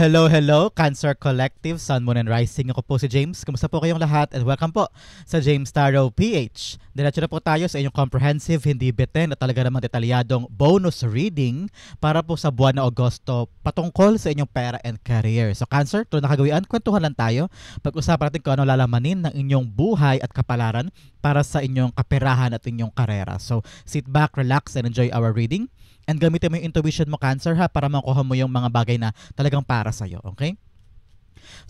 Hello, hello, Cancer Collective, Sun, Moon, and Rising. Ako po si James. Kumusta po kayong lahat? And welcome po sa James Tarot PH. Diretso na po tayo sa inyong comprehensive, hindi bitin at talaga namang detalyadong bonus reading para po sa buwan na Agosto patungkol sa inyong pera and career. So Cancer, tulad na kagawian, kwentuhan lang tayo. Pag-usapan natin kung ano lalamanin ng inyong buhay at kapalaran para sa inyong kaperahan at inyong karera. So sit back, relax, and enjoy our reading. And gamitin mo yung intuition mo, Cancer, ha, para makuha mo yung mga bagay na talagang para sa'yo, okay?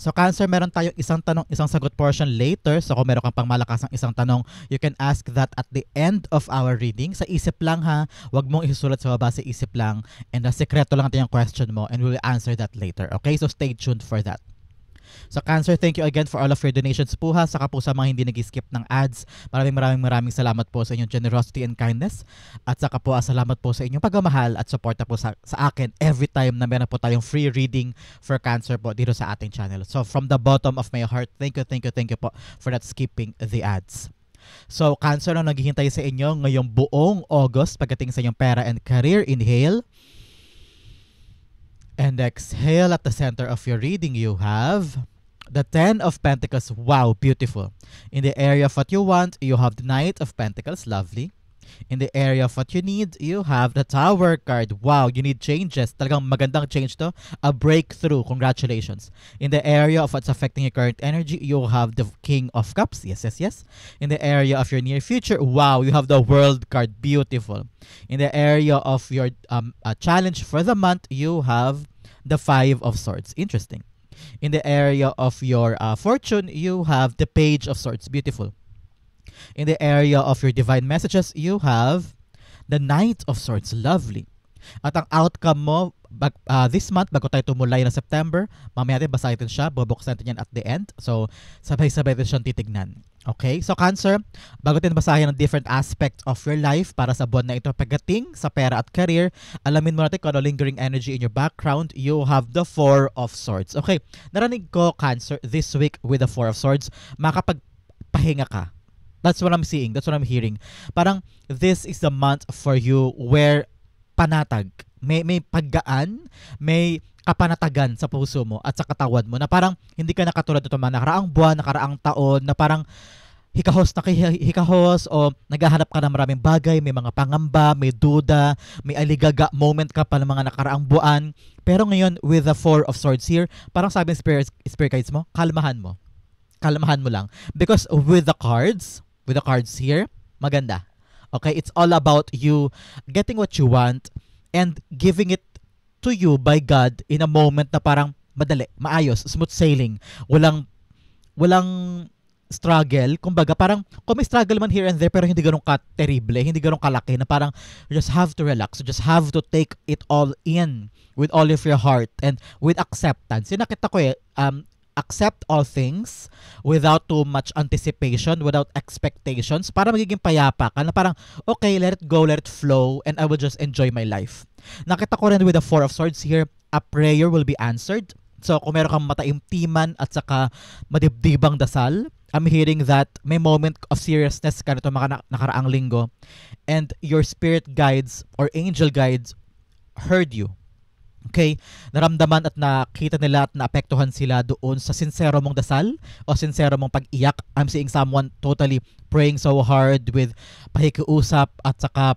So Cancer, meron tayong isang tanong, isang sagot portion later. So kung meron kang pang malakas ng isang tanong, you can ask that at the end of our reading. Sa isip lang ha, wag mong isusulat sa baba, sa isip lang. And sekreto lang natin yung question mo and we will answer that later, okay? So stay tuned for that. So Cancer, thank you again for all of your donations po ha. Saka po sa mga hindi nag-skip ng ads. Maraming salamat po sa inyong generosity and kindness. At saka po salamat po sa inyong pagmamahal at suporta po sa akin every time na meron po tayong free reading for Cancer po dito sa ating channel. So from the bottom of my heart, thank you po for not skipping the ads. So Cancer, na naghihintay sa inyo ngayong buong August pagdating sa inyong pera and career. Inhale. And exhale. At the center of your reading, you have the Ten of Pentacles. Wow, beautiful. In the area of what you want, you have the Knight of Pentacles. Lovely. In the area of what you need, you have the Tower card. Wow, you need changes. Talagang magandang change to. A breakthrough. Congratulations. In the area of what's affecting your current energy, you have the King of Cups. Yes. In the area of your near future, wow, you have the World card. Beautiful. In the area of your challenge for the month, you have the Five of Swords. Interesting. In the area of your fortune, you have the Page of Swords. Beautiful. In the area of your divine messages, you have the Knight of Swords. Lovely. At ang outcome mo this month, bago tayo tumulay na September, mamaya natin basahin siya, bubuksan natin yan at the end. So, sabay-sabay natin siyang titignan. Okay? So, Cancer, bago natin basahin ang different aspects of your life para sa buwan na ito pagdating sa pera at career, alamin mo natin kung ano lingering energy in your background. You have the Four of Swords. Okay, narinig ko, Cancer, this week with the Four of Swords, makapagpahinga ka. That's what I'm seeing. That's what I'm hearing. Parang this is the month for you where panatag. May paggaan, may kapanatagan sa puso mo at sa katawan mo na parang hindi ka nakatulad nito mga nakaraang buwan, nakaraang taon na parang hikahos o naghahanap ka ng maraming bagay, may mga pangamba, may duda, may aligaga moment ka pa ng mga nakaraang buwan. Pero ngayon with the Four of Swords here, parang sabi ng spirit guides mo, kalmahan mo. Kalmahan mo lang. Because with the cards here, maganda. Okay, it's all about you getting what you want and giving it to you by God in a moment na parang madali, maayos, smooth sailing. Walang struggle. Kumbaga, parang kung may struggle man here and there pero hindi ganun ka-terrible, hindi ganun kalaki na parang you just have to relax. You just have to take it all in with all of your heart and with acceptance. Nakita ko accept all things without too much anticipation, without expectations, para magiging payapa ka na parang, okay, let it go, let it flow, and I will just enjoy my life. Nakita ko rin with the Four of Swords here, a prayer will be answered. So, kung meron kang mataimtiman at saka madibdibang dasal, I'm hearing that may moment of seriousness ka nito mga nakaraang linggo, and your spirit guides or angel guides heard you. Okay, naramdaman at nakita nila at naapektuhan sila doon sa sincero mong dasal o sincero mong pag-iyak. I'm seeing someone totally praying so hard with pakikiusap at saka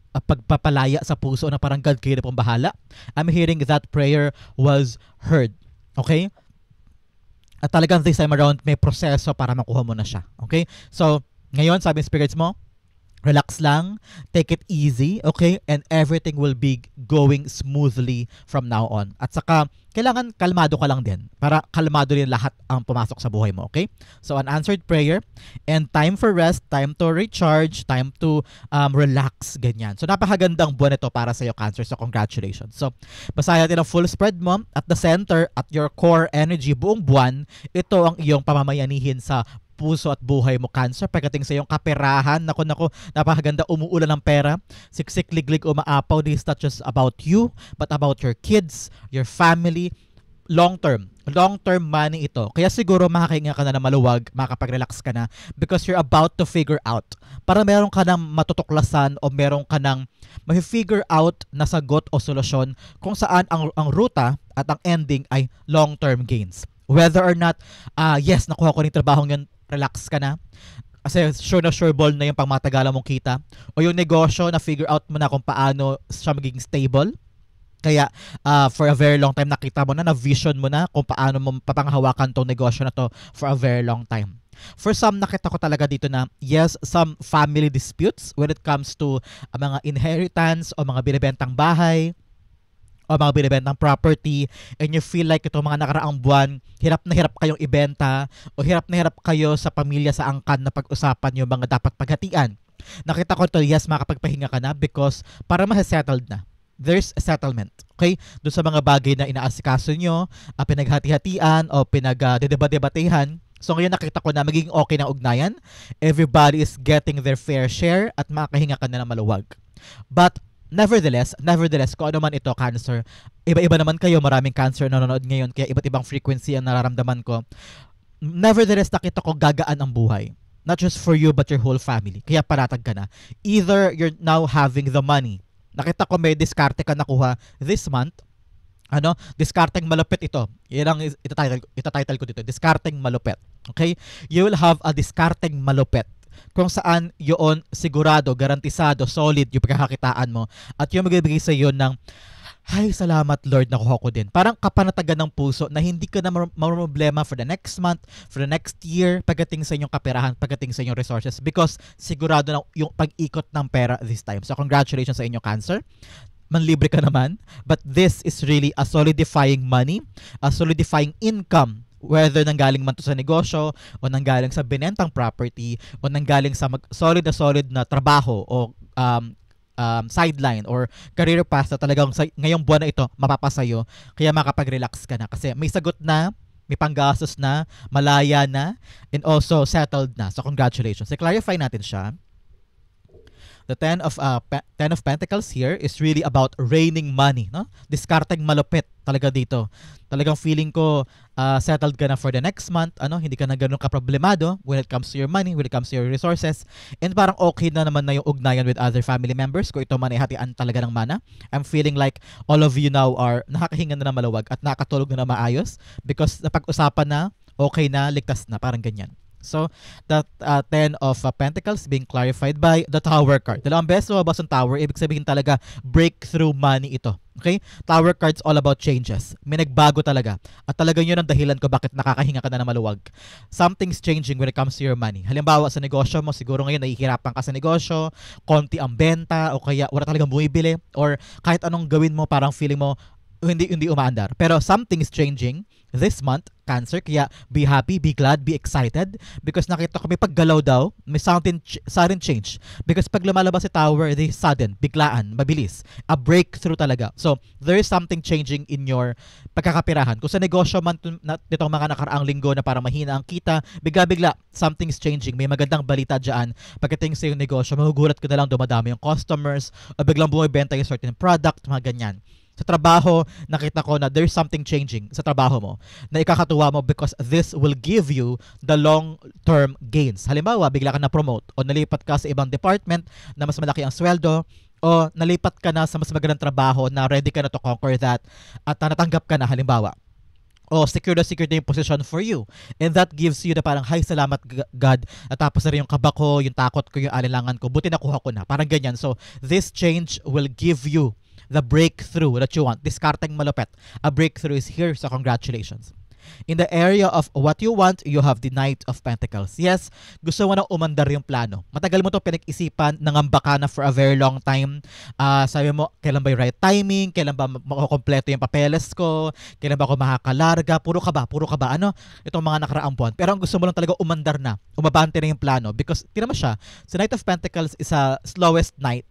pagpapalaya sa puso na parang God kayo na pong bahala. I'm hearing that prayer was heard. Okay? At talagang this time around may proseso para makuha mo na siya. Okay? So, ngayon sabi ng spirits mo, relax lang, take it easy, okay? And everything will be going smoothly from now on. At saka, kailangan kalmado ka lang din para kalmado din lahat ang pumasok sa buhay mo, okay? So, an answered prayer and time for rest, time to recharge, time to relax, ganyan. So, napakagandang buwan ito para sa iyo, Cancer. So, congratulations. So, basahin natin ang full spread mo. At the center, at your core energy, buong buwan, ito ang iyong pamamayanihin sa puso at buhay mo, Cancer. Pagdating sa iyong kaperahan, naku, napakaganda, umuulan ng pera, siksik, liglig, umaapaw. This is not just about you, but about your kids, your family, long term. long-term money ito. Kaya siguro makakahinga ka na ng maluwag, makakapag-relax ka na because you're about to figure out. Para meron ka ng matutuklasan o meron ka ng ma-figure out na sagot o solusyon kung saan ang ruta at ang ending ay long-term gains. Whether or not, yes, nakuha ko ng trabahong yun, relax ka na. Kasi sure na sure ball na yung pangmatagalan mong kita. O yung negosyo na figure out mo na kung paano siya magiging stable. Kaya for a very long time nakita mo na vision mo na kung paano mo papanghawakan tong negosyo na to for a very long time. For some, nakita ko talaga dito na yes, some family disputes when it comes to mga inheritance o mga binibentang bahay o mga binibentang property, and you feel like itong mga nakaraang buwan, hirap na hirap kayong ibenta o hirap na hirap kayo sa pamilya sa angkan na pag-usapan yung mga dapat paghatian. Nakita ko to, yes, makapagpahinga ka na because para ma-settled na. There's a settlement. Okay? Doon sa mga bagay na inaasikaso nyo, pinaghati-hatian o pinag-debatehan. So ngayon nakita ko na magiging okay na ugnayan. Everybody is getting their fair share at makahinga ka na ng maluwag. But nevertheless, kung ano man ito, Cancer, iba-iba naman kayo, maraming Cancer na nanonood ngayon, kaya iba't ibang frequency ang nararamdaman ko. Nevertheless, nakita ko gagaan ang buhay. Not just for you, but your whole family. Kaya paratag ka na. Either you're now having the money. Nakita ko may diskarte ka nakuha this month. Diskarteng malupit ito. Yan ang ita-title ko dito. Diskarteng malupit. Okay? You will have a diskarteng malupit kung saan yun sigurado, garantisado, solid yung pagkakakitaan mo at yung magbibigay sa iyo ng ay, salamat Lord, nakuha ko din. Parang kapanatagan ng puso na hindi ka na problema for the next month, for the next year, pagdating sa inyong kaperahan, pagdating sa inyong resources because sigurado na yung pag-ikot ng pera this time. So congratulations sa inyo, Cancer. Manlibre ka naman. But this is really a solidifying money, a solidifying income, whether nanggaling man to sa negosyo o nanggaling sa binentang property o nanggaling sa solid na trabaho o sideline or career path na talagang ngayong buwan na ito mapapasayo, kaya makapag-relax ka na kasi may sagot na, may panggastos na, malaya na, and also settled na. So congratulations. I-clarify natin siya. The Ten of Pentacles here is really about raining money, no? Diskarteng malupit talaga dito. Talagang feeling ko settled ka na for the next month, hindi ka na ganoon kaproblemado when it comes to your money, when it comes to your resources, and parang okay na naman na yung ugnayan with other family members kung ito man ay hatian talaga ng mana. I'm feeling like all of you now are nakakahinga na ng maluwag at nakakatulog na maayos because napag-usapan na, okay na, ligtas na, parang ganyan. So, that Ten of Pentacles being clarified by the Tower card. Dalawang beses lumabas ang Tower, ibig sabihin talaga breakthrough money ito. Okay? Tower card's all about changes. May nagbago talaga. At talagang yun ang dahilan ko bakit nakakahinga ka na ng maluwag. Something's changing when it comes to your money. Halimbawa sa negosyo mo, siguro ngayon nahihirapan ka sa negosyo, konti ang benta, o kaya wala talagang bumibili, or kahit anong gawin mo, parang feeling mo, hindi umaandar. Pero something is changing this month, Cancer, kaya be happy, be glad, be excited because nakita ko may paggalaw daw, may sudden change. Because pag lumalabas si Tower, they sudden, biglaan, mabilis, a breakthrough talaga. So, there is something changing in your pagkakapirahan. Kung sa negosyo man nitong mga nakaraang linggo na parang mahina ang kita, bigla-bigla, something's changing. May magandang balita dyan. Pagdating sa yung negosyo, magugulat ka na lang dumadami yung customers o biglang bumibenta yung certain product, mga ganyan. Sa trabaho, nakita ko na there's something changing sa trabaho mo na ikakatuwa mo because this will give you the long-term gains. Halimbawa, bigla ka na-promote o nalipat ka sa ibang department na mas malaki ang sweldo o nalipat ka na sa mas magandang trabaho na ready ka na to conquer that at natanggap ka na halimbawa. O secure na yung position for you. And that gives you na parang, hi, salamat God. At tapos na rin yung kaba ko, yung takot ko, yung alinlangan ko. Buti nakuha ko na. Parang ganyan. So, this change will give you the breakthrough that you want. Diskarteng malupet. A breakthrough is here, so congratulations. In the area of what you want, you have the Knight of Pentacles. Yes, gusto mo na umandar yung plano. Matagal mo to pinag-isipan, nangamba ka na for a very long time. Sabi mo, kailan ba yung right timing? Kailan ba makukompleto yung papeles ko? Kailan ba ako makakalarga? Puro ka ba? Itong mga nakaraang buwan. Pero ang gusto mo lang talaga umandar na. Umabante na yung plano. Because, tingnan mo siya, si Knight of Pentacles is a slowest knight.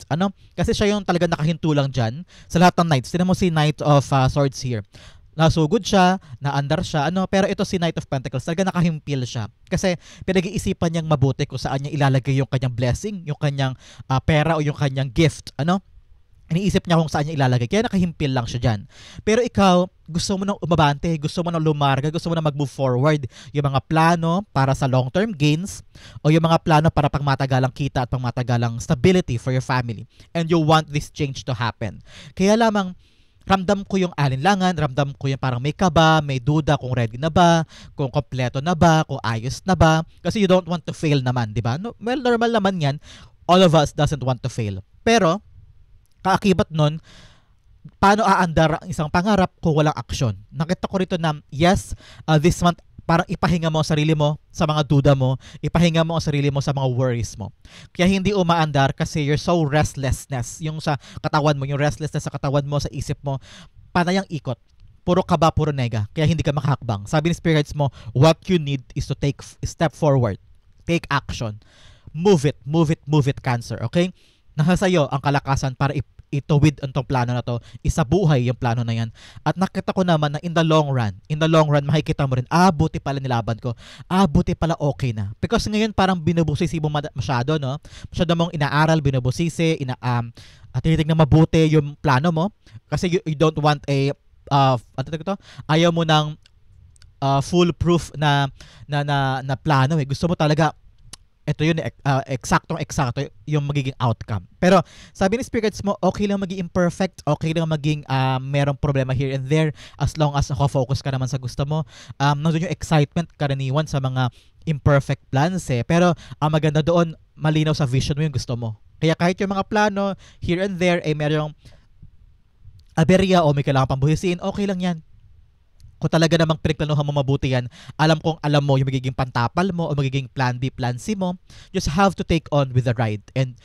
Kasi siya yung talaga nakahinto lang dyan sa lahat ng knights. Tingnan mo si Knight of Swords here. Nasugod siya, naandar siya, pero ito si Knight of Pentacles, talaga nakahimpil siya. Kasi pinag-iisipan niyang mabuti kung saan niya ilalagay yung kanyang blessing, yung kanyang pera o yung kanyang gift, iniisip niya kung saan niya ilalagay. Kaya nakahimpil lang siya dyan. Pero ikaw, gusto mo nang umabante, gusto mo nang lumarga, gusto mo nang mag-move forward. Yung mga plano para sa long-term gains o yung mga plano para pangmatagalang kita at pangmatagalang stability for your family. And you want this change to happen. Kaya lamang, ramdam ko yung alinlangan, ramdam ko yung parang may kaba, may duda kung ready na ba, kung kompleto na ba, kung ayos na ba. Kasi you don't want to fail naman, di ba? No, well, normal naman yan. All of us doesn't want to fail. Pero, kaakibat nun, paano aandar ang isang pangarap kung walang aksyon? Nakita ko rito na, yes, this month, parang ipahinga mo ang sarili mo sa mga duda mo, ipahinga mo ang sarili mo sa mga worries mo. Kaya hindi umaandar kasi you're so restlessness. Yung sa katawan mo, yung restlessness sa katawan mo, sa isip mo, panayang ikot. Puro kaba, puro nega. Kaya hindi ka makahakbang. Sabi ni spirits mo, what you need is to take step forward. Take action. Move it, move it, move it, Cancer. Okay? Nasa sa'yo ang kalakasan para ituwid ang plano na to, isabuhay yung plano na yan. At nakita ko naman na in the long run, makikita mo rin, buti pala nilaban ko. Buti pala okay na. Because ngayon parang binubusisi mo masyado, no? Masyado mong inaaral, binubusisi, tinitignan mabuti yung plano mo. Kasi you don't want ayaw mo ng foolproof na plano eh. Gusto mo talaga ito yun, eksakto yung magiging outcome. Pero sabi ni spirits mo, okay lang maging imperfect, okay lang maging merong problema here and there, as long as focus ka naman sa gusto mo. Nandun yung excitement karaniwan sa mga imperfect plans eh. Pero ang maganda doon, malinaw sa vision mo yung gusto mo. Kaya kahit yung mga plano, here and there, merong aberya o may kailangan pang buhisin, okay lang yan. Kung talaga namang pinagplanuhan mo mabuti yan, alam mo yung magiging pantapal mo o magiging plan B, plan C mo. Just have to take on with the ride. And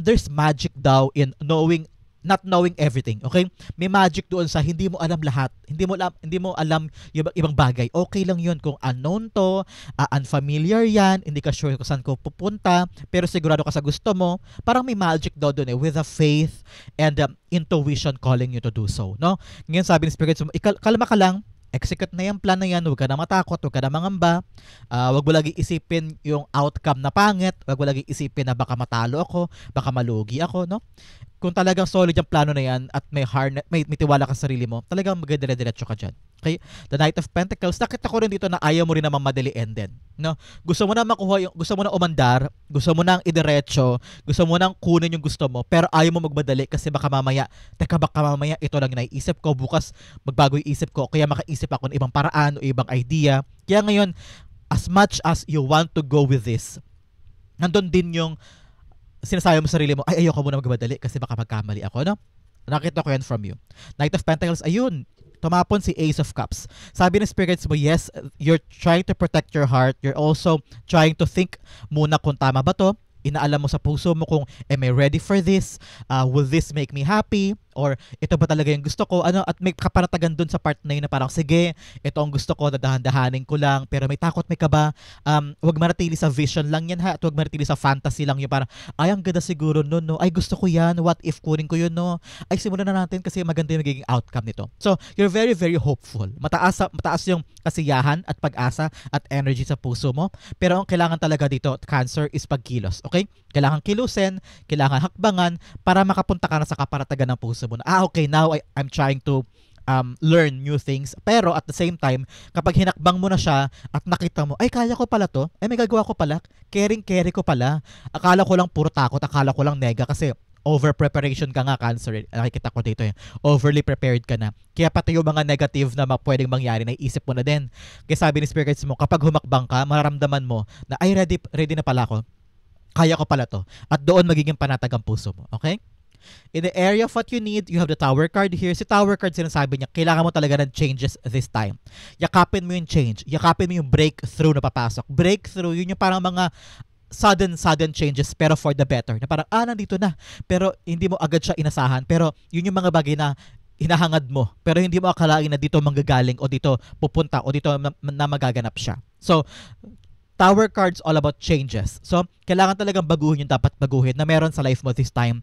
there's magic daw in not knowing everything, okay? May magic doon sa hindi mo alam lahat. Hindi mo alam yung ibang bagay. Okay lang yun kung unknown to, unfamiliar yan, hindi ka sure kung saan ko pupunta, pero sigurado ka sa gusto mo. Parang may magic daw doon with a faith and intuition calling you to do so, no? Ngayon sabi ni spirits mo, kalma ka lang, execute na yung plan na yan, huwag ka na matakot, huwag ka na mangamba, huwag mo lagi isipin yung outcome na pangit, huwag mo lagi isipin na baka matalo ako, baka malugi ako, no? Kung talagang solid yung plano na yan at may tiwala ka sa sarili mo, talagang magdire-diretso ka dyan. Okay? The Knight of Pentacles, nakita ko rin dito na ayaw mo rin naman madali ended. No? Gusto mo na makuha gusto mo na umandar, gusto mo nang idiretso, gusto mo nang kunin yung gusto mo, pero ayaw mo magmadali kasi baka mamaya ito lang naiisip ko, bukas magbago yung isip ko, kaya makaisip ako ng ibang paraan o ibang idea. Kaya ngayon, as much as you want to go with this, nandun din yung sinasabi mo sa sarili mo, ayoko muna magmadali kasi baka magkamali ako, no? Nakita ko yan from you. Knight of Pentacles, ayun, tumapon si Ace of Cups. Sabi ng spirits mo, yes, you're trying to protect your heart. You're also trying to think muna kung tama ba to. Inaalam mo sa puso mo kung, am I ready for this? Will this make me happy? Or ito ba talaga yung gusto ko? At may kaparatagan dun sa part na yun na parang, sige, ito ang gusto ko, dadahan-dahanin ko lang, pero may takot, may kaba. Huwag manatili sa vision lang yan ha, at huwag manatili sa fantasy lang yung parang, ay, ang ganda siguro no, ay, gusto ko yan, what if kunin ko yun, no? Ay, simulan na natin kasi maganda yung magiging outcome nito. So, you're very, very hopeful. Mataas yung kasiyahan at pag-asa at energy sa puso mo, pero ang kailangan talaga dito, Cancer, is pagkilos, okay? Kailangan kilusin, kailangan hakbangan para makapunta ka na sa kaparatagan ng puso mo na, okay, now I'm trying to learn new things. Pero at the same time, kapag hinakbang mo na siya at nakita mo, ay, kaya ko pala to, ay, may gagawa ko pala, caring ko pala, akala ko lang puro takot, akala ko lang nega kasi over preparation ka nga, Cancer. Nakikita ko dito overly prepared ka na. Kaya pati yung mga negative na pwedeng mangyari, naisip mo na din. Kaya sabi ni spirits mo, kapag humakbang ka, mararamdaman mo na, ay, ready na pala ako, kaya ko pala to. At doon magiging panatag ang puso mo. Okay? In the area of what you need, you have the Tower card here. Si Tower card, sinasabi niya, kailangan mo talaga ng changes this time. Yakapin mo yung change. Yakapin mo yung breakthrough na papasok. Breakthrough, yun yung parang mga sudden changes pero for the better. Na parang, nandito na. Pero hindi mo agad siya inasahan. Pero yun yung mga bagay na hinahangad mo. Pero hindi mo akalain na dito manggagaling o dito pupunta o dito na magaganap siya. So, Tower cards all about changes. So, kailangan talagang baguhin yung dapat baguhin na meron sa life mo this time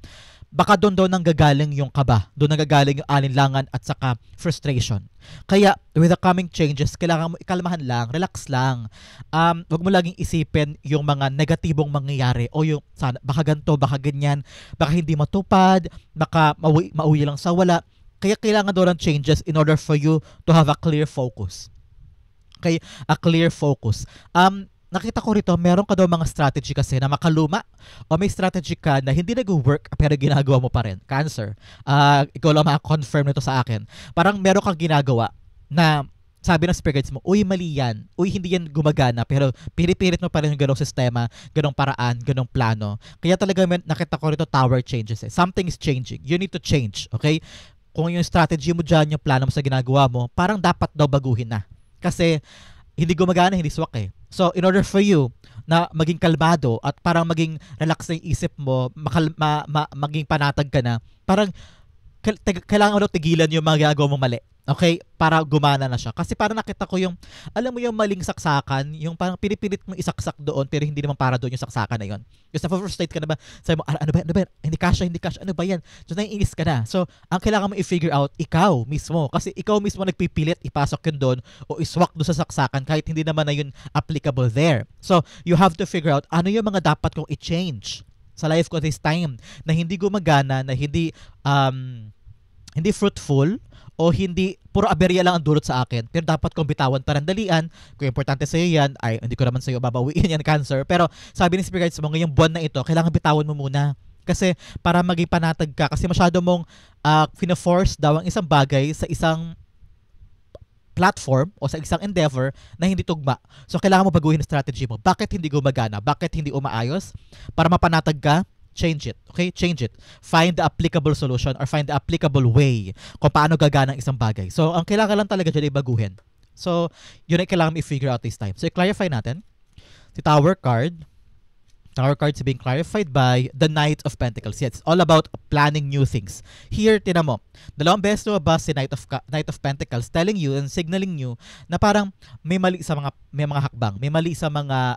baka doon daw nanggagaling yung kaba, doon nanggagaling yung alinlangan at saka frustration. Kaya with the coming changes, kailangan mo ikalmahan lang, relax lang. Wag mo laging isipin yung mga negatibong mangyayari o yung sana baka ganito, baka ganyan, baka hindi matupad, baka mauwi lang sa wala. Kaya kailangan daw ng changes in order for you to have a clear focus. Okay, a clear focus. Nakita ko rito, meron ka daw mga strategy kasi na makaluma o may strategy ka na hindi nag-work pero ginagawa mo pa rin. Cancer. Ikaw lang maka-confirm nito sa akin. Parang meron kang ginagawa na sabi ng spirit guides mo, uy, mali yan. Uy, hindi yan gumagana. Pero pinipilit mo pa rin yung ganong sistema, ganong paraan, ganong plano. Kaya talaga nakita ko rito tower changes. Something is changing. You need to change. Okay? Kung yung strategy mo dyan, yung plano mo sa ginagawa mo, parang dapat daw baguhin na. Kasi hindi gumagana, hindi swak eh. So, in order for you na maging kalmado at parang maging relax na yung isip mo, maging panatag ka na, parang kailangan mo tigilan yung mga ginagawa mong mali. Okay? Para gumana na siya. Kasi parang nakita ko yung, alam mo yung maling saksakan, yung parang pinipilit mong isaksak doon, pero hindi naman para doon yung saksakan na yun. Kasi na-frustrate ka na ba? Sabi mo, ano ba? Hindi kasha, ano ba yan? So, naiinis ka na. So, ang kailangan mo i-figure out, ikaw mismo. Kasi ikaw mismo nagpipilit, ipasok yun doon, o iswak doon sa saksakan, kahit hindi naman na yun applicable there. So, you have to figure out, ano yung mga dapat kong i-change sa life ko this time, na hindi gumagana, na hindi fruitful, o hindi, puro aberya lang ang dulot sa akin, pero dapat kong bitawan parandalian. Kung importante sa'yo yan, ay hindi ko naman sa'yo babawiin yan, Cancer. Pero sabi ni Spirit Guides mo, ngayong buwan na ito, kailangan bitawan mo muna. Kasi para maging panatag ka, kasi masyado mong fina-force daw ang isang bagay sa isang platform o sa isang endeavor na hindi tugma. So kailangan mo baguhin ang strategy mo. Bakit hindi gumagana? Bakit hindi umaayos? Para mapanatag ka, change it. Okay? Change it. Find the applicable solution or find the applicable way kung paano gagana ang isang bagay. So, ang kailangan lang talaga dyan ay baguhin. So, yun ay kailangan i-figure out this time. So, i-clarify natin. Si Tower card is being clarified by the Knight of Pentacles. Yes, it's all about planning new things. Here, tinan mo, dalawang beses lumabas si Knight of Pentacles telling you and signaling you na parang may mali sa may mga hakbang, may mali sa mga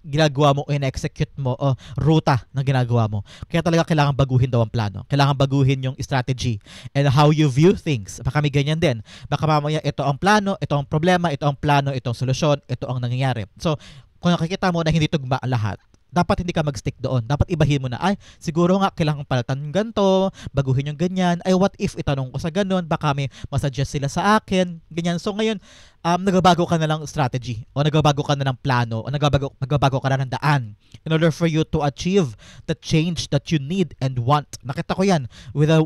ginagawa mo o in-execute mo o ruta na ginagawa mo. Kaya talaga kailangan baguhin daw ang plano. Kailangan baguhin yung strategy and how you view things. Baka may ganyan din. Baka mamaya ito ang plano, ito ang problema, ito ang plano, ito ang solusyon, ito ang nangyayari. So, kung nakikita mo na hindi tugma lahat, dapat hindi ka mag-stick doon. Dapat ibahin mo na, ay, siguro nga kailangan palatan yung ganito, baguhin yung ganyan. Ay, what if itanong ko sa ganun, baka may masuggest sila sa akin, ganyan. So ngayon, nagbabago ka na lang strategy, o nagbabago ka na ng plano, o nagbabago ka na ng daan in order for you to achieve the change that you need and want. Nakita ko yan with a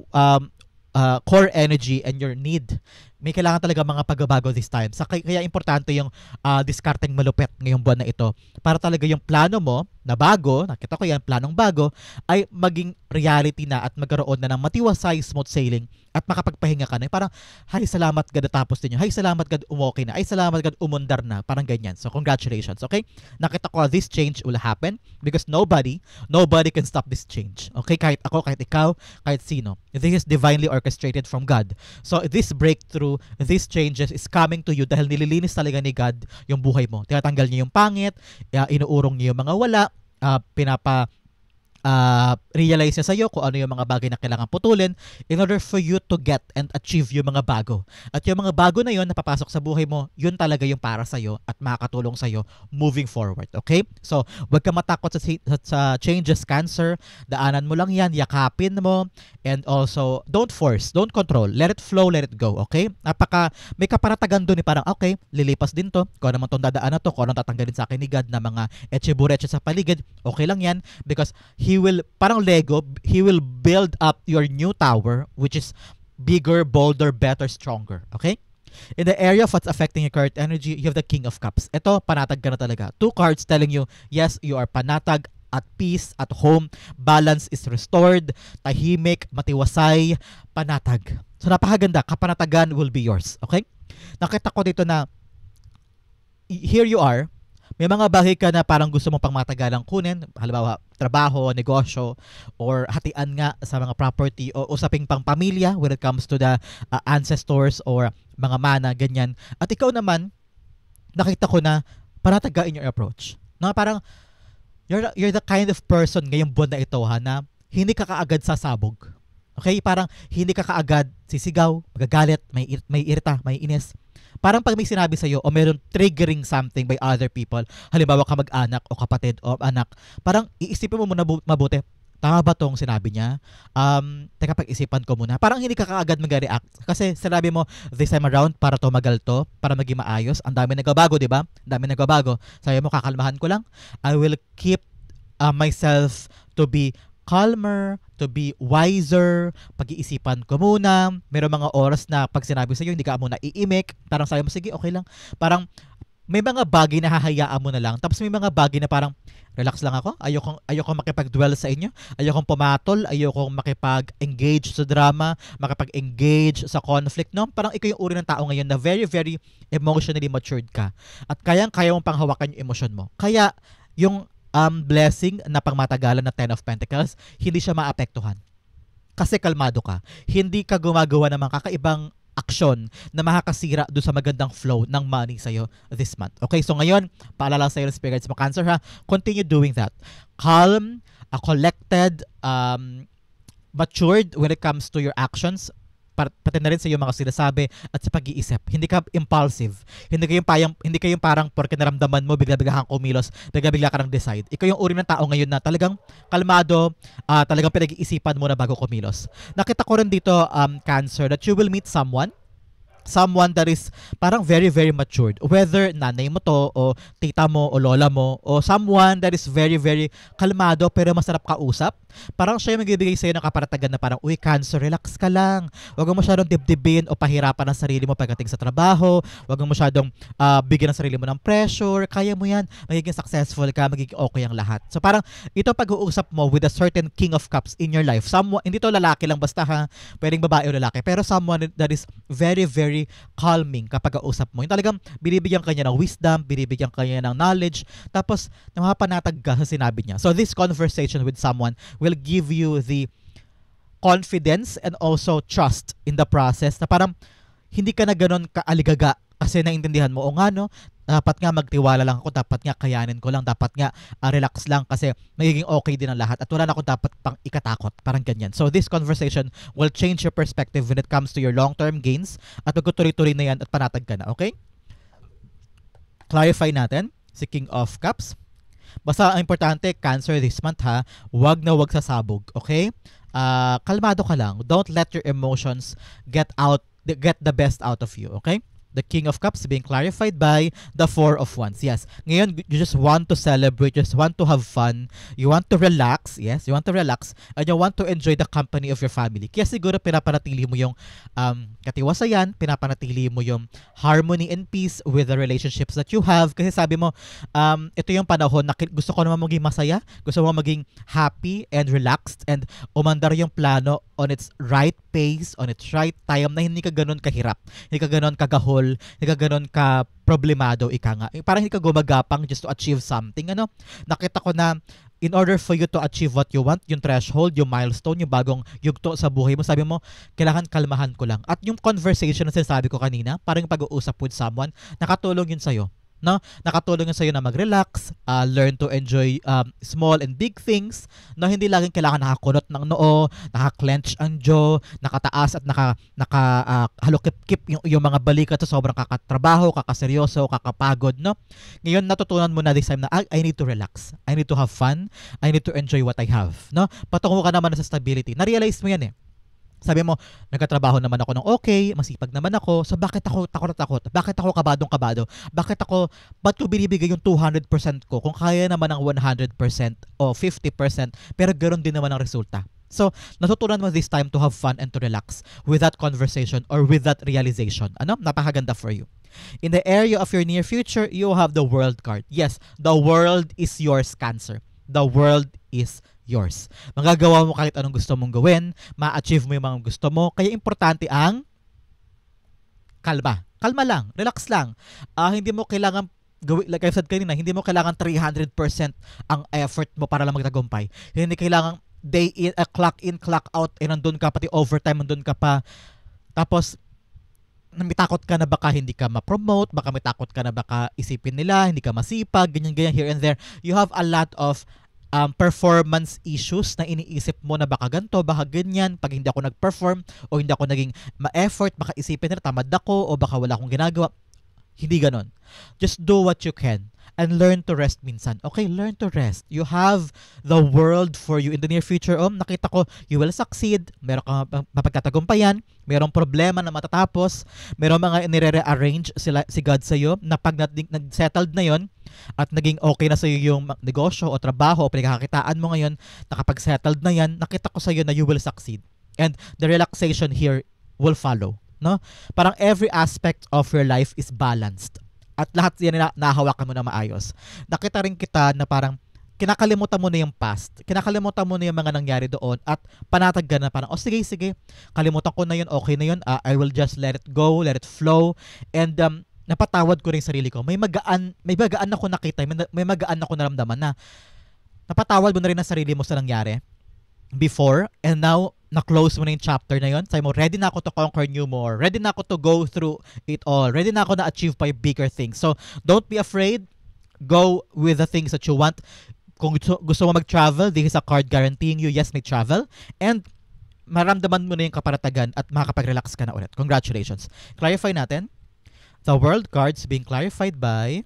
core energy and your need. May kailangan talaga mga pagbabago this time. Kaya importante yung discarding malupit ngayong buwan na ito. Para talaga yung plano mo na bago, nakita ko yan, planong bago, ay maging reality na at magkaroon na ng matiwasay, smooth sailing at makapagpahinga ka na. Parang, hay, salamat God natapos din yun. Hay, salamat God umokay na. Ay, salamat God umundar na. Parang ganyan. So, congratulations. Okay? Nakita ko this change will happen because nobody can stop this change. Okay? Kahit ako, kahit ikaw, kahit sino. This is divinely orchestrated from God. So, this breakthrough, these changes is coming to you dahil nililinis talaga ni God yung buhay mo. Tinatanggal niya yung pangit, inuurong niya yung mga wala, realize niya sa'yo kung ano yung mga bagay na kailangan putulin in order for you to get and achieve yung mga bago. At yung mga bago na yun na papasok sa buhay mo, yun talaga yung para sa'yo at makakatulong sa'yo moving forward. Okay? So, huwag ka matakot sa changes, Cancer. Daanan mo lang yan, yakapin mo, and also, don't force, don't control. Let it flow, let it go. Okay? May kaparatagan doon parang, okay, lilipas din to. Kung ano man itong dadaan na to, kung ano tatanggalin sa akin ni God na mga etche-bureche sa paligid, okay lang yan because He will, parang Lego, He will build up your new tower which is bigger, bolder, better, stronger. Okay? In the area of what's affecting your current energy, you have the King of Cups. Ito, panatag ka na talaga. 2 cards telling you, yes, you are panatag, at peace, at home, balance is restored, tahimik, matiwasay, panatag. So napakaganda, kapanatagan will be yours. Okay? Nakita ko dito na here you are, may mga bagay ka na parang gusto mong pangmatagalang kunin, halimbawa trabaho, negosyo, or hatian nga sa mga property o usaping pang pamilya when it comes to the ancestors or mga mana, ganyan. At ikaw naman, nakita ko na panataga in your approach. Na parang you're the kind of person ngayong buwan na ito na hindi ka kaagad sasabog. Okay? Parang hindi ka kaagad sisigaw, magagalit, may irita, may inis. Parang pag may sinabi sa'yo o meron triggering something by other people, halimbawa ka mag-anak o kapatid o anak, parang iisipin mo muna mabuti, tama ba tong sinabi niya? Teka, pag-isipan ko muna. Parang hindi ka kaagad mag-react. Kasi sinabi mo, this time around, para tumagal to, para maging maayos. Ang dami nagbabago, di ba? Ang dami nagbabago. Sabi mo, kakalmahan ko lang. I will keep myself to be calmer, to be wiser, pag-iisipan ko muna. Meron mga oras na pag sinabi sa'yo, hindi ka muna iimik. Parang sabi mo, sige, okay lang. Parang may mga bagay na hahayaan mo na lang. Tapos may mga bagay na parang, relax lang ako. Ayokong makipag-dwell sa inyo. Ayokong pumatol. Ayokong makipag-engage sa drama. Makipag-engage sa conflict. No? Parang ikaw yung uri ng tao ngayon na very, very emotionally matured ka. At kaya mong panghawakan yung emosyon mo. Kaya, yung blessing na pangmatagalan na Ten of Pentacles, hindi siya maapektuhan. Kasi kalmado ka. Hindi ka gumagawa ng mga kakaibang aksyon na makakasira doon sa magandang flow ng money sa'yo this month. Okay, so ngayon, paalala sa'yo ng spirits mo, Cancer ha, continue doing that. Calm, collected, matured when it comes to your actions, pati na rin sa iyong mga sinasabi at sa pag-iisip. Hindi ka impulsive. Hindi kayong parang porque naramdaman mo, bigla-bigla kang kumilos, bigla-bigla ka nang decide. Ikaw yung uri ng tao ngayon na talagang kalmado, talagang pinag-iisipan mo na bago kumilos. Nakita ko rin dito, Cancer, that you will meet someone that is parang very, very matured. Whether nanay mo to, o tita mo, o lola mo, o someone that is very, very kalmado pero masarap kausap. Parang siya yung magbibigay sa'yo ng kaparatagan na parang, uy, Cancer, relax ka lang. Huwag mo masyadong dibdibin o pahirapan ang sarili mo pagdating sa trabaho. Huwag mo masyadong bigyan ang sarili mo ng pressure. Kaya mo yan. Magiging successful ka, magiging okay ang lahat. So parang ito pag-uusap mo with a certain King of Cups in your life. Hindi to lalaki lang basta ha, pwedeng babae o lalaki. Pero someone that is very, very calming kapag kausap mo. Yung talagang binibigyan kanya ng wisdom, binibigyan kanya ng knowledge, tapos namapanatag ka sa sinabi niya. So this conversation with someone will give you the confidence and also trust in the process na parang hindi ka na ganun kaaligaga kasi naintindihan mo, o nga no, dapat nga magtiwala lang ako, dapat nga kayanin ko lang, dapat nga relax lang kasi magiging okay din ang lahat at wala na ako dapat pang ikatakot, parang ganyan. So this conversation will change your perspective when it comes to your long-term gains at magtutuloy-tuloy na yan at panatag ka na, okay? Clarify natin si King of Cups. Basta ang importante, Cancer this month ha, wag na wag sasabog, okay? Kalmado ka lang. Don't let your emotions get the best out of you, okay? The King of Cups being clarified by the Four of Wands. Yes. Ngayon, you just want to celebrate, you just want to have fun, you want to relax, yes, you want to relax, and you want to enjoy the company of your family. Kaya siguro pinapanatili mo yung katiwasayan, pinapanatili mo yung harmony and peace with the relationships that you have. Kasi sabi mo, ito yung panahon na gusto ko naman maging masaya, gusto mo maging happy and relaxed, and umandar yung plano on its right pace, on its right time, na hindi ka ganun kahirap, hindi ka ganun kagahol, hindi ka ganun ka problemado, ika nga. Parang hindi ka gumagapang just to achieve something. Nakita ko na in order for you to achieve what you want, yung threshold, yung milestone, yung bagong yugto sa buhay mo, sabi mo, kailangan kalmahan ko lang. At yung conversation na sinasabi ko kanina, parang pag-uusap with someone, nakatulong yun sa'yo. No? Nakatulong yun sa'yo na mag-relax, learn to enjoy small and big things, no? Hindi laging kailangan nakakunot ng noo, naka-clench ang jaw, nakataas at halukip-kip yung mga balikat sa sobrang kakatrabaho, kakaseryoso, kakapagod, no? Ngayon natutunan mo na this time na I need to relax, I need to have fun, I need to enjoy what I have, no? Patungo ka naman sa stability. Na-realize mo yan eh. Sabi mo, nagkatrabaho naman ako ng okay, masipag naman ako, so bakit ako takot? Bakit ako kabadong-kabado? Ba't ko binibigay yung 200% ko kung kaya naman ng 100% o 50%, pero ganoon din naman ang resulta? So, natutunan mo this time to have fun and to relax with that conversation or with that realization. Napakaganda for you. In the area of your near future, you have the World card. Yes, the world is yours, Cancer. The world is yours. Magagawa mo kahit anong gusto mong gawin, ma-achieve mo yung mga gusto mo, kaya importante ang kalma. Kalma lang, relax lang. Hindi mo kailangan gawin, like I said kanina, hindi mo kailangan 300% ang effort mo para lang magtagumpay. Hindi kailangan day in, clock in, clock out, nandun ka, pati overtime, nandun ka pa. Tapos, may takot ka na baka hindi ka ma-promote, baka may takot ka na baka isipin nila, hindi ka masipag, ganyan-ganyan here and there. You have a lot of performance issues na iniisip mo na baka ganito, baka ganyan, pag hindi ako nag-perform o hindi ako naging ma-effort, baka isipin nila tamad ako o baka wala akong ginagawa. Hindi ganon. Just do what you can and learn to rest minsan. Okay, learn to rest. You have the world for you in the near future. Nakita ko, you will succeed. Meron kang mapagkatagumpayan. Merong problema na matatapos. Merong mga nire-rearrange si God sa'yo na pag nag-settled na yon at naging okay na sa'yo yung negosyo o trabaho o pinagkakakitaan mo ngayon, nakapag-settled na yan, nakita ko sa'yo na you will succeed. And the relaxation here will follow. No? Parang every aspect of your life is balanced. At lahat yan na nahawakan mo na maayos. Nakita rin kita na parang kinakalimutan mo na yung past. Kinakalimutan mo na yung mga nangyari doon at panatag ka na parang, sige, kalimutan ko na yun, okay na yun. I will just let it go, let it flow. And napatawad ko rin sarili ko. May magaan ako nakita, may magaan ako naramdaman na napatawad mo na rin ang sarili mo sa nangyari before, and now na-close mo na yung chapter na yun. Sabi mo, ready na ako to conquer new more. Ready na ako to go through it all. Ready na ako na achieve pa yung bigger things. So, don't be afraid. Go with the things that you want. Kung gusto mo mag-travel, this is a card guaranteeing you, yes, may travel. And maramdaman mo na yung kaparatagan at makakapag-relax ka na ulit. Congratulations. Clarify natin. The world cards being clarified by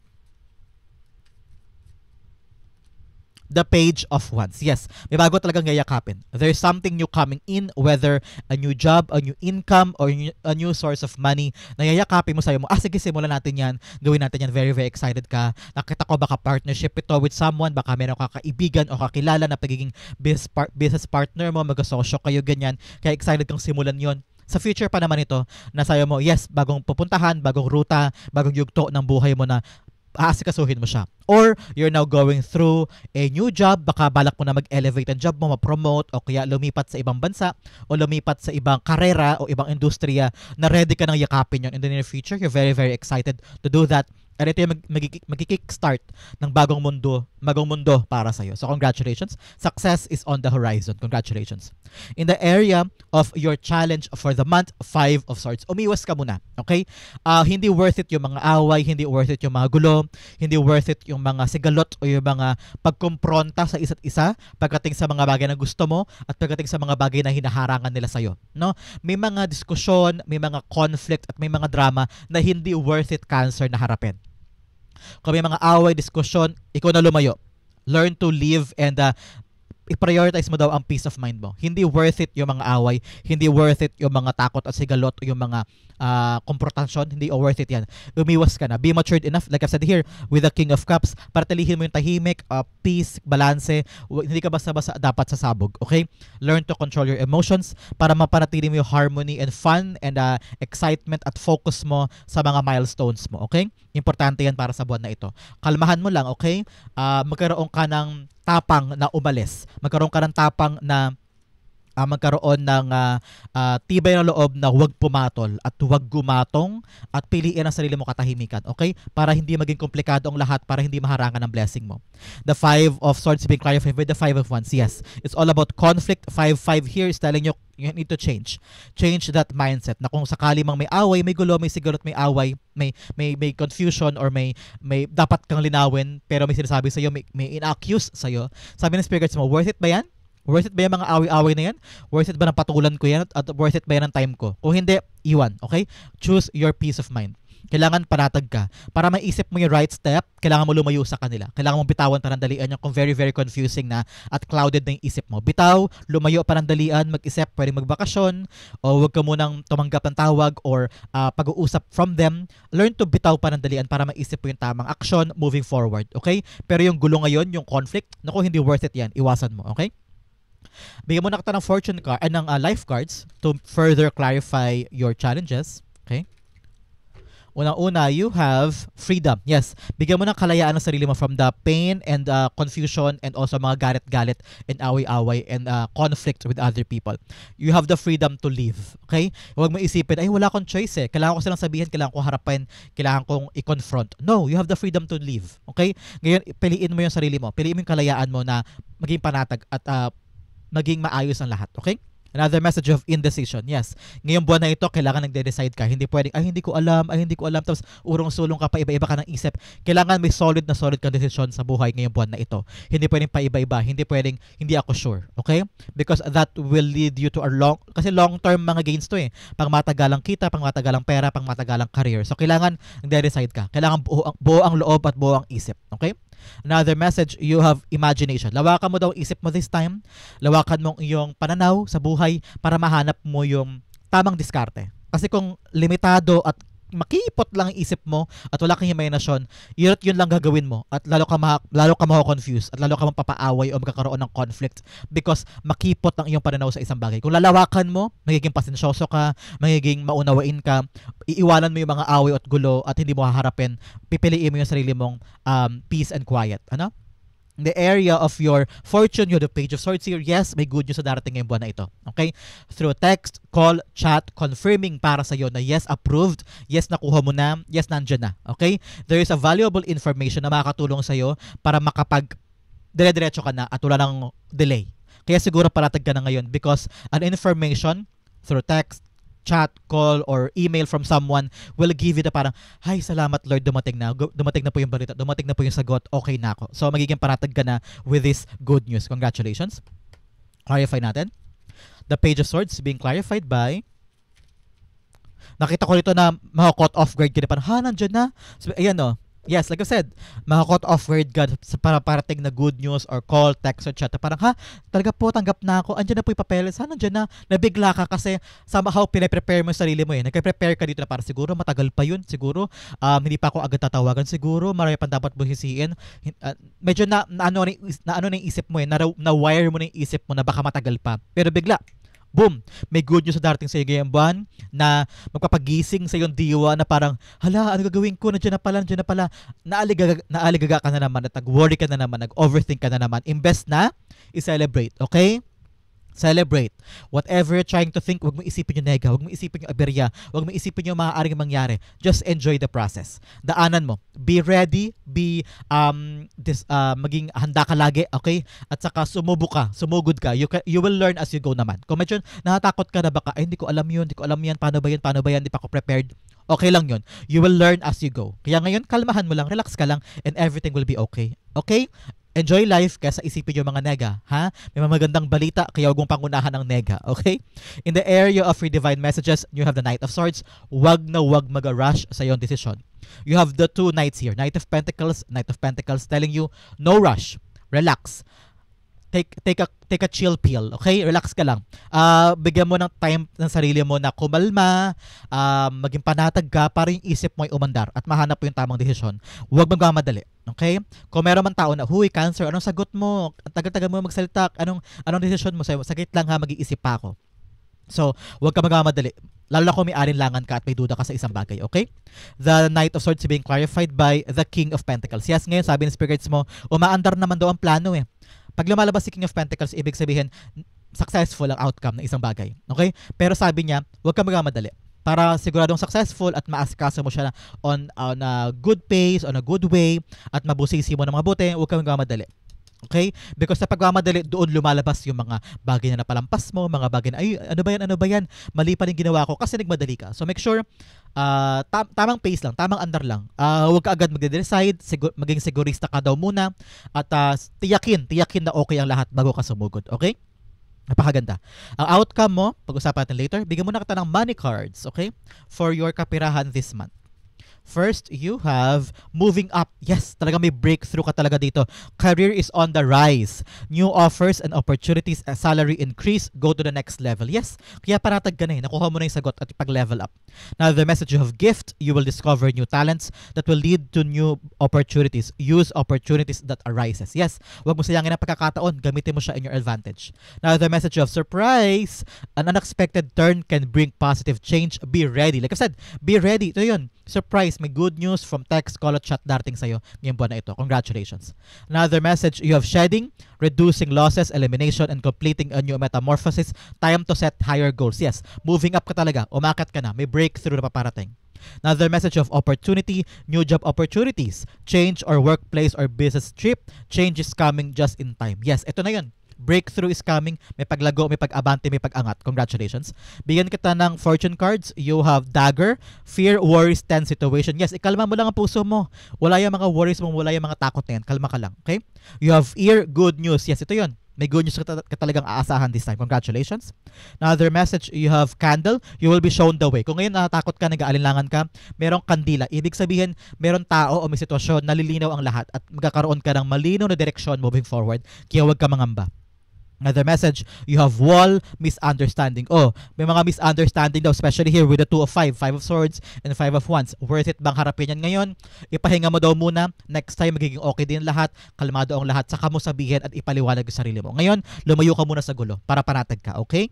the Page of Wands. Yes, may bago talagang yayakapin. There's something new coming in, whether a new job, a new income, or a new source of money na yayakapin mo sa'yo mo. Sige, simulan natin yan. Gawin natin yan. Very, very excited ka. Nakita ko baka partnership ito with someone, baka meron ka kaibigan o kakilala na pagiging business partner mo, mag-asosyo kayo, ganyan. Kaya excited kang simulan yon. Sa future pa naman ito, na sa'yo mo, yes, bagong pupuntahan, bagong ruta, bagong yugto ng buhay mo na aasikasuhin mo siya. Or you're now going through a new job, baka balak mo na mag-elevate ang job mo, ma-promote, o kaya lumipat sa ibang bansa, o lumipat sa ibang karera o ibang industriya na ready ka nang yakapin yon in the near future. You're very, very excited to do that. And ito yung mag-kickstart ng bagong mundo para sa'yo. So congratulations. Success is on the horizon. Congratulations. In the area of your challenge for the month, 5 of Swords, umiwas ka muna. Okay? Hindi worth it yung mga away, hindi worth it yung mga gulo, hindi worth it yung mga sigalot o yung mga pagkumpronta sa isa't isa pagdating sa mga bagay na gusto mo at pagdating sa mga bagay na hinaharangan nila sa'yo. No? May mga diskusyon, may mga conflict at may mga drama na hindi worth it, Cancer, na harapin. Kung may mga away, diskusyon, ikaw na lumayo. Learn to live and i-prioritize mo daw ang peace of mind mo. Hindi worth it yung mga away, hindi worth it yung mga takot at sigalot o yung mga komportasyon, hindi worth it yan. Umiwas ka na. Be matured enough, like I've said here, with the King of Cups, para talihin mo yung tahimik, peace, balance, hindi ka basta-basta dapat sasabog, okay? Learn to control your emotions para mapanatili mo yung harmony and fun and excitement at focus mo sa mga milestones mo, okay? Importante yan para sa buwan na ito. Kalmahan mo lang, okay? Magkaroon ka ng tapang na umalis. Magkaroon ka ng tapang na magkaroon ng tibay na loob na huwag pumatol at huwag gumatong at piliin ang sarili mo katahimikan. Okay? Para hindi maging komplikado ang lahat, para hindi maharangan ang blessing mo. The 5 of Swords being clarified with the 5 of Wands. Yes, it's all about conflict. 5-5 here is telling you need to change. Change that mindset na kung sakali mang may away, may gulo, may sigalot, may away, may confusion or may dapat kang linawin pero may sinasabi sa iyo, may inaccuse sa iyo. Sabi ng spirits mo, worth it ba yan? Worth it ba yung mga away-away na yan? Worth it ba ng patulan ko yan? At worth it ba yan ng time ko? Kung hindi, iwan. Okay? Choose your peace of mind. Kailangan panatag ka. Para maisip mo yung right step, kailangan mo lumayo sa kanila. Kailangan mo bitawan panandalian yung kung very, very confusing na at clouded na yung isip mo. Bitaw, lumayo panandalian, mag-isip, pwedeng magbakasyon, o huwag ka munang tumanggap ng tawag or pag-uusap from them. Learn to bitaw panandalian para maisip mo yung tamang action moving forward. Okay? Pero yung gulo ngayon, yung conflict, naku, hindi worth it yan. Iwasan mo. Okay? Bigyan mo na kita ng fortune card ng life cards to further clarify your challenges. Okay? Una-una, you have freedom. Yes, bigyan mo ng kalayaan ng sarili mo from the pain and confusion and also mga galit-galit and away-away and conflict with other people. You have the freedom to live. Okay? Huwag mo isipin, ay wala akong choice eh. Kailangan ko silang sabihin, kailangan ko harapin, kailangan kong i-confront. No, you have the freedom to live. Okay? Ngayon, piliin mo yung sarili mo. Piliin mo yung kalayaan mo na maging panatag at maging maayos ang lahat. Okay? Another message of indecision. Yes, ngayong buwan na ito, kailangan nagde-decide ka. Hindi pwedeng, ay hindi ko alam, tapos urong-sulong ka pa, iba-iba ka ng isip. Kailangan may solid kang desisyon sa buhay ngayong buwan na ito. Hindi pwedeng pa iba-iba, hindi pwedeng, hindi ako sure. Okay? Because that will lead you to a kasi long-term mga gains to eh. Pang matagalang kita, pang matagalang pera, pang matagalang career. So, kailangan nagde-decide ka. Kailangan buo ang loob at buo ang isip. Okay? Another message, you have imagination. Lawakan mo daw isip mo this time. Lawakan mo iyong pananaw sa buhay para mahanap mo yung tamang diskarte. Kasi kung limitado at makipot lang ang isip mo at wala kang imaginasyon, yun lang gagawin mo at lalo ka ma-confuse at lalo ka mapapaaway o magkakaroon ng conflict because makipot ang iyong pananaw sa isang bagay. Kung lalawakan mo, magiging pasensyoso ka, magiging maunawain ka, iiwanan mo yung mga away at gulo at hindi mo haharapin, pipiliin mo yung sarili mong peace and quiet. Ano? In the area of your fortune, you have the Page of Swords here. Yes, may good news sa darating ngayong buwan na ito. Okay? Through text, call, chat, confirming para sa iyo na yes, approved, yes, nakuha mo na, yes, nandyan na. Okay? There is a valuable information na makakatulong sa iyo para dire-diretso ka na at wala ng delay. Kaya siguro paratag ka na ngayon because an information through text, chat, call, or email from someone will give you the parang, hi, salamat Lord, dumating na po yung balita, dumating na po yung sagot, okay na ako. So, magiging paratag ka na with this good news. Congratulations. Clarify natin. The Page of Swords being clarified by, nakita ko dito na maka-caught off guard ka na parang, nandyan na. So, ayan o. Yes, like I said, maka-caught off guard ka para parating na good news or call, text, or chat. Parang, talaga po, tanggap na ako. Andyan na po yung papeles. Nandyan na. Nabigla ka kasi somehow pinaprepare mo yung sarili mo eh. Nagpe-prepare ka dito na para siguro matagal pa yun. Siguro, hindi pa ako agad tatawagan. Siguro, marami pang dapat buhisiin. Medyo na ano na yung isip mo eh. Na-wire mo na yung isip mo na baka matagal pa. Pero bigla, boom, may good news sa darating sa iyo ngayong buwan na magpapagising sa iyong diwa na parang, hala, ano gagawin ko? Nandiyan na pala. Naaligaga ka na naman at nag-worry ka na naman, nag-overthink ka na naman. Imbes na, i-celebrate, okay? Celebrate. Whatever you're trying to think, huwag mo isipin yung nega, huwag mo isipin yung aberya, huwag mo isipin yung maaaring mangyari. Just enjoy the process. Daanan mo. Be ready, maging handa ka lagi, okay? At saka sumugod ka. You will learn as you go naman. Kung medyo natatakot ka na baka, hindi ko alam yan, paano ba yan, di pa ako prepared. Okay lang yun. You will learn as you go. Kaya ngayon, kalmahan mo lang, relax ka lang, and everything will be okay. Okay? Enjoy life kaysa isipin yung mga nega, ha? May mga magandang balita, kaya huwag mong pangunahan ng nega, okay? In the area of your divine messages, you have the Knight of Swords. Wag mag-rush sa iyong decision. You have the two knights here, Knight of Pentacles telling you, no rush, relax. Take a chill pill, okay? Relax ka lang. Bigyan mo ng time ng sarili mo na kumalma, maging panatag ka para yung isip mo ay umandar at mahanap mo yung tamang desisyon. Huwag magmamadali, okay? Kung meron man tao na, huy, Cancer, anong sagot mo? Ang tagal-tagal mo magsalita, anong desisyon mo? Saglit lang ha, mag-iisip pa ako. So, huwag ka magmamadali. Lalo na kung may alinlangan ka at may duda ka sa isang bagay, okay? The Knight of Swords being clarified by the King of Pentacles. Yes, ngayon sabi ng spirits mo, umaandar naman daw ang plano eh. Pag lumalabas si King of Pentacles, ibig sabihin, successful ang outcome ng isang bagay. Okay? Pero sabi niya, huwag ka magmamadali. Para siguradong successful at maasikaso mo siya on a good pace, on a good way, at mabusisi mo ng mabuti, huwag ka magmamadali. Okay? Because sa pagmamadali, doon lumalabas yung mga bagay na napalampas mo, mga bagay na, ay, ano ba yan? Mali pa rin ginawa ko kasi nagmadali ka. So make sure, tamang pace lang, tamang andar lang. Huwag ka agad mag-decide, maging sigurista ka daw muna, at tiyakin na okay ang lahat bago ka sumugod. Okay? Napakaganda. Ang outcome mo, pag-usapan natin later, bigyan mo na kita ng money cards, okay? For your kapirahan this month. First, you have moving up. Yes, talaga may breakthrough ka talaga dito. Career is on the rise. New offers and opportunities, a salary increase, go to the next level. Yes, kaya paratag ka na eh. Nakuha mo na yung sagot at pag-level up. Now, the message you have gift, you will discover new talents that will lead to new opportunities. Use opportunities that arises. Yes, wag mo sayangin ang pagkakataon. Gamitin mo siya in your advantage. Now, the message you have surprise, an unexpected turn can bring positive change. Be ready. Like I said, be ready. Ito yun. Surprise, may good news from text, call, at chat darating sa'yo ngayong buwan na ito. Congratulations. Another message, you have shedding, reducing losses, elimination, and completing a new metamorphosis. Time to set higher goals. Yes, moving up ka talaga. Umakat ka na. May breakthrough na paparating. Another message of opportunity, new job opportunities, change or workplace or business trip, change is coming just in time. Yes, ito na yun. Breakthrough is coming. May paglago, may pag-abante, may pag-angat. Congratulations. Bigyan kita ng fortune cards. You have dagger, fear, worries, tense situation. Yes, ikalma mo lang ang puso mo. Wala yung mga worries mo, wala yung mga takot na yan. Kalma ka lang. Okay? You have ear, good news. Yes, ito yun. May good news ka talagang aasahan this time. Congratulations. Another message, you have candle. You will be shown the way. Kung ngayon natatakot ka, nag-aalinlangan ka, merong kandila. Ibig sabihin, meron tao o may sitwasyon, nalilinaw ang lahat at magkakaroon ka ng malinaw na direksyon moving forward. Kaya huwag ka mangamba. Another message, you have wall, misunderstanding. Oh, may mga misunderstanding daw, especially here with the 2 of 5, 5 of swords, and 5 of wands. Worth it bang harapin yan ngayon? Ipahinga mo daw muna. Next time, magiging okay din lahat. Kalmado ang lahat. Saka mo sabihin at ipaliwanag yung sarili mo. Ngayon, lumayo ka muna sa gulo para panatag ka, okay?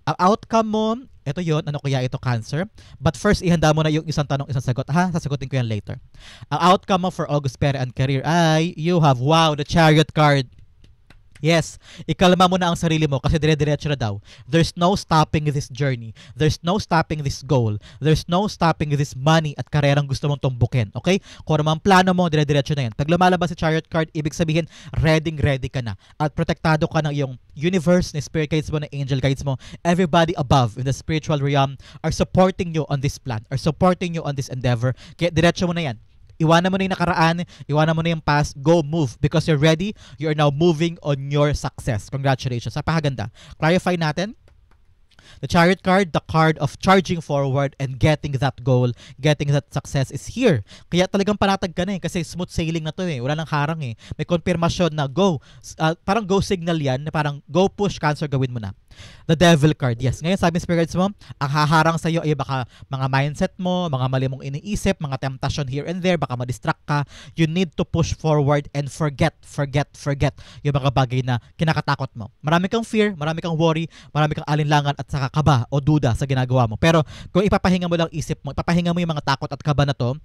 Ang outcome mo, ito yon, ano kaya ito, Cancer? But first, ihanda mo na yung isang tanong, isang sagot. Sasagutin ko yan later. Ang outcome mo for August Pera and Career ay, you have, wow, the Chariot card. Yes, ikalma mo na ang sarili mo kasi dire-diretso na daw. There's no stopping this journey. There's no stopping this goal. There's no stopping this money at karerang gusto mong tumbukin. Okay? Kung ano ang plano mo, dire-diretso na yan. Pag lumalabas si Chariot card, ibig sabihin, ready ka na. At protektado ka ng iyong universe, na spirit guides mo, na angel guides mo. Everybody above in the spiritual realm are supporting you on this plan, are supporting you on this endeavor. Kaya diretso mo na yan. Iwanan mo na yung nakaraan, iwanan mo na yung past, go move because you're ready, you're now moving on your success. Congratulations. Napakaganda. Clarify natin. The Chariot card, the card of charging forward and getting that goal, getting that success is here. Kaya talagang panatag ka na kasi smooth sailing na to Wala nang harang May konfirmasyon na go. Parang go signal yan, na parang go push, Cancer, gawin mo na. The Devil card, yes. Ngayon sabi ng spirits mo, ang haharang sa'yo ay baka mga mindset mo, mga mali mong iniisip, mga temptation here and there, baka ma-distract ka. You need to push forward and forget yung mga bagay na kinakatakot mo. Marami kang fear, marami kang worry, marami kang alinlangan at saka kaba o duda sa ginagawa mo. Pero kung ipapahinga mo lang isip mo, ipapahinga mo yung mga takot at kaba na to,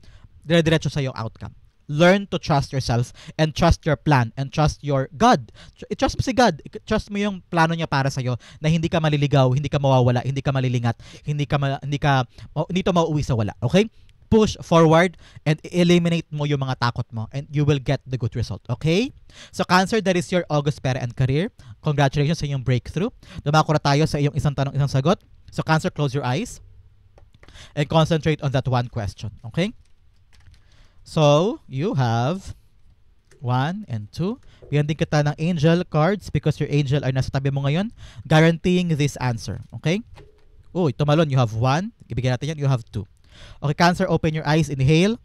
dire-diretso sa yung outcome. Learn to trust yourself and trust your plan and trust your God. Trust mo si God. Trust mo yung plano niya para sa'yo na hindi ka maliligaw, hindi ka mawawala, hindi ka malilingat, hindi to mauuwi sa wala. Okay? Push forward and eliminate mo yung mga takot mo and you will get the good result. Okay? So Cancer, that is your August Pera and Career. Congratulations sa iyong breakthrough. Dumako na tayo sa iyong isang tanong, isang sagot. So Cancer, close your eyes and concentrate on that one question. Okay? So, you have 1 and 2. Bigyan din kita ng angel cards because your angel ay nasa tabi mo ngayon, guaranteeing this answer. Okay? Oh, tumalon. You have 1. Ibigyan natin yan. You have 2. Okay, Cancer, open your eyes. Inhale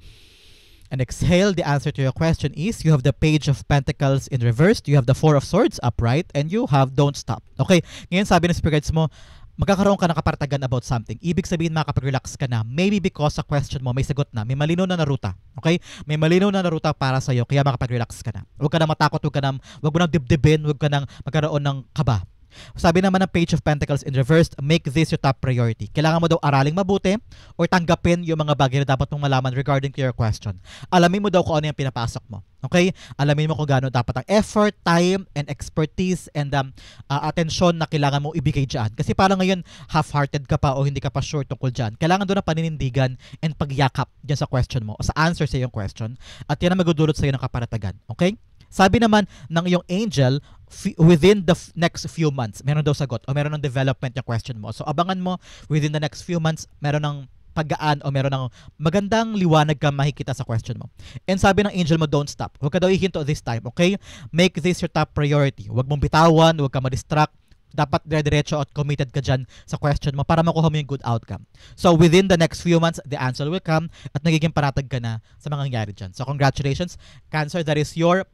and exhale. The answer to your question is you have the Page of Pentacles in reverse. You have the 4 of Swords upright and you have Don't Stop. Okay? Ngayon sabi ng spirits mo, magkakaroon ka ng kapartagan about something. Ibig sabihin, makakapag-relax ka na. Maybe because sa question mo, may sagot na. May malinaw na ruta. Okay? May malinaw na ruta para sa'yo, kaya makakapag-relax ka na. Huwag ka na matakot, huwag mo nang dibdibin, huwag ka nang magkaroon ng kaba. Sabi naman ng Page of Pentacles in reverse, make this your top priority. Kailangan mo daw araling mabuti or tanggapin yung mga bagay na dapat mong malaman regarding to your question. Alamin mo daw kung ano yung pinapasok mo. Okay? Alamin mo kung gaano dapat ang effort, time, and expertise and atensyon na kailangan mo ibigay dyan. Kasi parang ngayon, half-hearted ka pa o hindi ka pa sure tungkol dyan. Kailangan doon na paninindigan and pagyakap dyan sa question mo o sa answer sa iyong question. At yan ang magdudulot sa iyo ng kaparatagan. Okay? Sabi naman ng iyong angel, within the next few months, meron daw sagot o meron ng development yung question mo. So, abangan mo, within the next few months, meron ng paggaan o meron ng magandang liwanag ka makikita sa question mo. And sabi ng angel mo, don't stop. Huwag ka daw ihinto this time, okay? Make this your top priority. Huwag mong bitawan, huwag ka ma-distract. Dapat dire-diretso at committed ka dyan sa question mo para makuha mo yung good outcome. So, within the next few months, the answer will come at nagiging paratag ka na sa mga nangyari dyan. So, congratulations, Cancer. That is your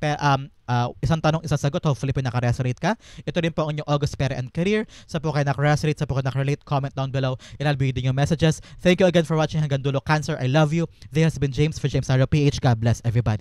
isang tanong, isang sagot. Hopefully, pinaka-resonate ka. Ito rin po ang inyong August Pera and Career. Sa po kayo naka-resonate, sa po kayo naka-relate, comment down below and I'll be reading your messages. Thank you again for watching hanggang dulo. Cancer, I love you. This has been James for James Arrow PH. God bless everybody.